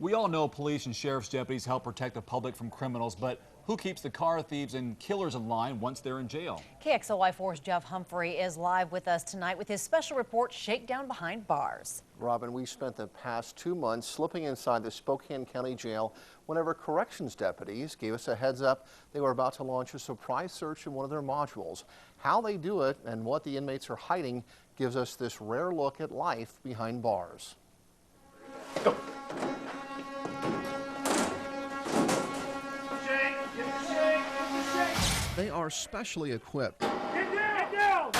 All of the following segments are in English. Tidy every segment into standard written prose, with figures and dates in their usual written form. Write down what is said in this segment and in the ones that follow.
We all know police and sheriff's deputies help protect the public from criminals, but who keeps the car thieves and killers in line once they're in jail? KXLY4's Jeff Humphrey is live with us tonight with his special report, Shakedown Behind Bars. Robin, we spent the past 2 months slipping inside the Spokane County Jail whenever corrections deputies gave us a heads up they were about to launch a surprise search in one of their modules. How they do it and what the inmates are hiding gives us this rare look at life behind bars. Go. They are specially equipped, Get down!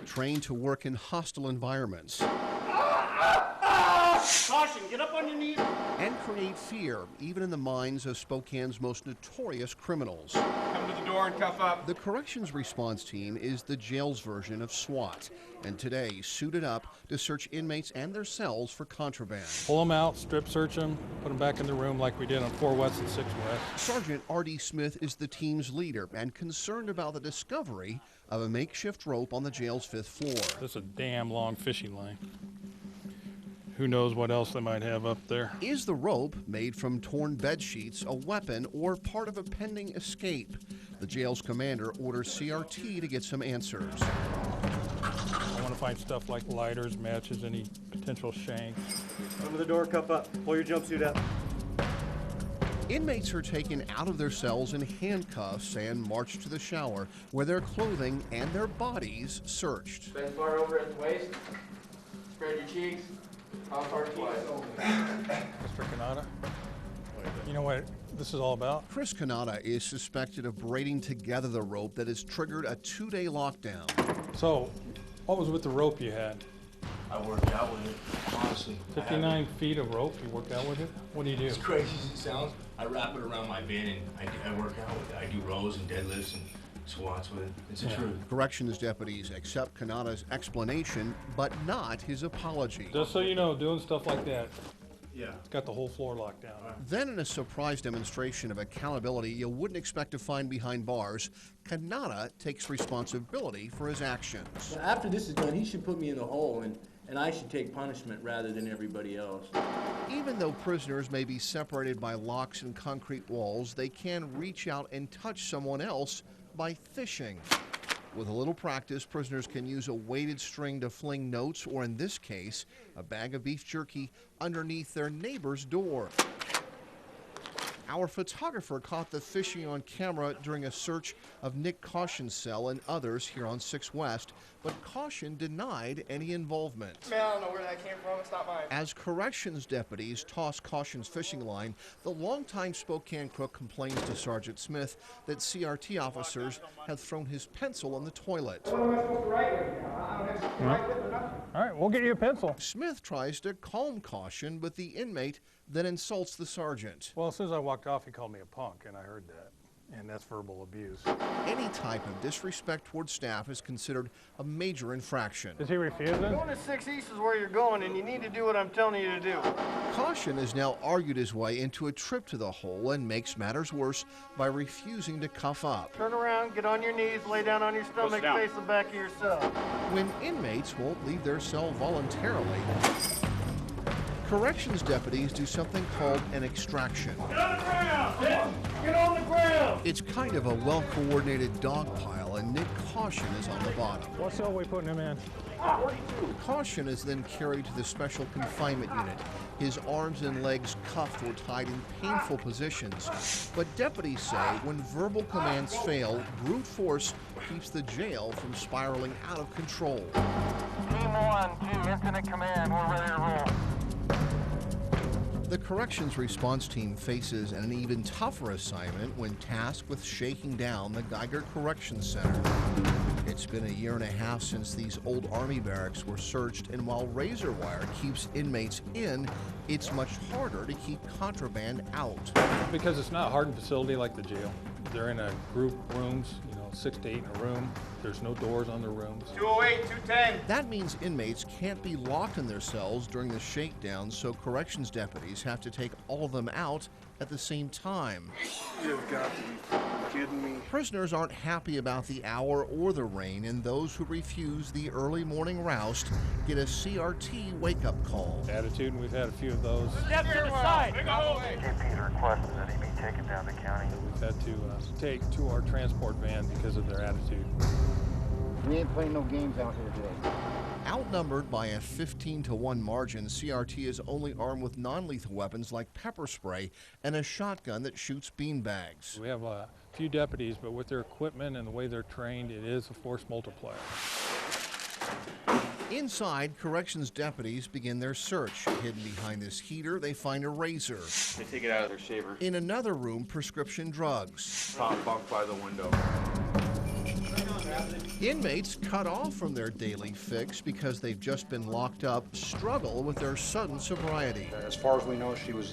trained to work in hostile environments, Caution, get up on your knees. and create fear even in the minds of Spokane's most notorious criminals. Come to the door and cuff up. The corrections response team is the jail's version of SWAT, and today suited up to search inmates and their cells for contraband. Pull them out, strip search them, put them back in the room like we did on 4 West and 6 West. Sergeant R.D. Smith is the team's leader and concerned about the discovery of a makeshift rope on the jail's 5th floor. This is a damn long fishing line. Who knows what else they might have up there. Is the rope, made from torn bed sheets, a weapon or part of a pending escape? The jail's commander orders CRT to get some answers. I want to find stuff like lighters, matches, any potential shanks. Come to the door, cuff up, pull your jumpsuit up. Inmates are taken out of their cells in handcuffs and marched to the shower, where their clothing and their bodies searched. Bend far over at the waist. Spread your cheeks. How far twice. Mr. Kanata, you know what this is all about? Chris Kanata is suspected of braiding together the rope that has triggered a 2-day lockdown. So, what was with the rope you had? I worked out with it, honestly. 59 feet of rope, you worked out with it? What do you do? As crazy as it sounds, I wrap it around my bin and I work out with it. I do rows and deadlifts and squats with it. It's the truth. Corrections deputies accept Kanata's explanation, but not his apology. Just so you know, doing stuff like that, Yeah. it's got the whole floor locked down. Then, in a surprise demonstration of accountability you wouldn't expect to find behind bars, Kanata takes responsibility for his actions. After this is done, he should put me in the hole and I should take punishment rather than everybody else. Even though prisoners may be separated by locks and concrete walls, they can reach out and touch someone else by fishing. With a little practice, prisoners can use a weighted string to fling notes, or in this case, a bag of beef jerky underneath their neighbor's door. Our photographer caught the fishing on camera during a search of Nick Caution's cell and others here on 6 West, but Caution denied any involvement. Man, I don't know where that came from. It's not mine. As corrections deputies toss Caution's fishing line, the longtime Spokane crook complains to Sergeant Smith that CRT officers have thrown his pencil in the toilet. What am I supposed to write with? I don't have to write with or nothing. All right, we'll get you a pencil. Smith tries to calm Caution, but the inmate then insults the sergeant. Well, as soon as I walked off, he called me a punk, and I heard that. And that's verbal abuse. Any type of disrespect towards staff is considered a major infraction. Is he refusing? Going to 6 East is where you're going, and you need to do what I'm telling you to do. Caution has now argued his way into a trip to the hole and makes matters worse by refusing to cuff up. Turn around, get on your knees, lay down on your stomach, face the back of your cell. When inmates won't leave their cell voluntarily, corrections deputies do something called an extraction. Get on the ground! Get on the ground! It's kind of a well-coordinated dog pile, and Nick Caution is on the bottom. What cell are we putting him in? Caution is then carried to the special confinement unit, his arms and legs cuffed or tied in painful positions. But deputies say when verbal commands fail, brute force keeps the jail from spiraling out of control. Team 1, 2, incident command, we're ready to roll. The corrections response team faces an even tougher assignment when tasked with shaking down the Geiger Corrections Center. It's been 1.5 years since these old Army barracks were searched, and while razor wire keeps inmates in, it's much harder to keep contraband out. Because it's not a hardened facility like the jail. They're in a group rooms, 6 to 8 in a room. There's no doors on their rooms. 208, 210. That means inmates can't be locked in their cells during the shakedown, so corrections deputies have to take all of them out at the same time. You've got to be kidding me. Prisoners aren't happy about the hour or the rain, and those who refuse the early morning roust get a CRT wake-up call. Attitude, and we've had a few of those. Step to the side. requested that he be taken down to county. We've had to take to our transport van because of their attitude. We ain't playing no games out here today. Outnumbered by a 15-to-1 margin, CRT is only armed with non-lethal weapons like pepper spray and a shotgun that shoots beanbags. We have a few deputies, but with their equipment and the way they're trained, it is a force multiplier. Inside, corrections deputies begin their search. Hidden behind this heater, they find a razor. They take it out of their shaver. In another room, prescription drugs. Top bunk by the window. Inmates cut off from their daily fix because they've just been locked up struggle with their sudden sobriety. As far as we know, she was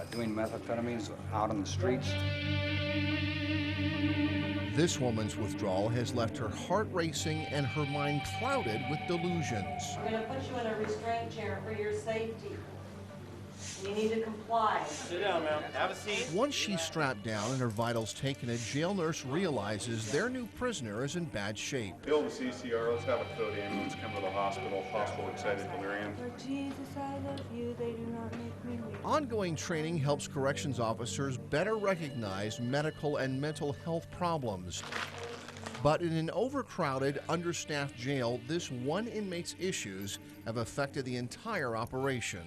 doing methamphetamines out on the streets. This woman's withdrawal has left her heart racing and her mind clouded with delusions. We're going to put you in a restraint chair for your safety. You need to comply. Sit down, ma'am. Have a seat. Once she's strapped down and her vitals taken, a jail nurse realizes their new prisoner is in bad shape. Bill the CCR. Let's have a code ambulance come to the hospital. Hospital excited delirium. For Jesus, I love you. They do not make me weak. Ongoing training helps corrections officers better recognize medical and mental health problems. But in an overcrowded, understaffed jail, this one inmate's issues have affected the entire operation.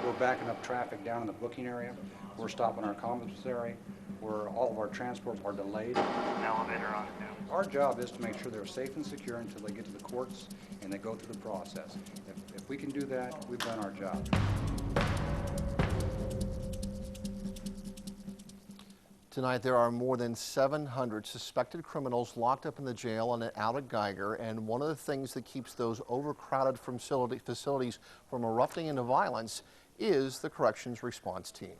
We're backing up traffic down in the booking area. We're stopping our commissary, where all of our transports are delayed. An elevator on due. Our job is to make sure they're safe and secure until they get to the courts and they go through the process. If we can do that, we've done our job. Tonight, there are more than 700 suspected criminals locked up in the jail and out at Geiger, and one of the things that keeps those overcrowded facilities from erupting into violence is the corrections response team.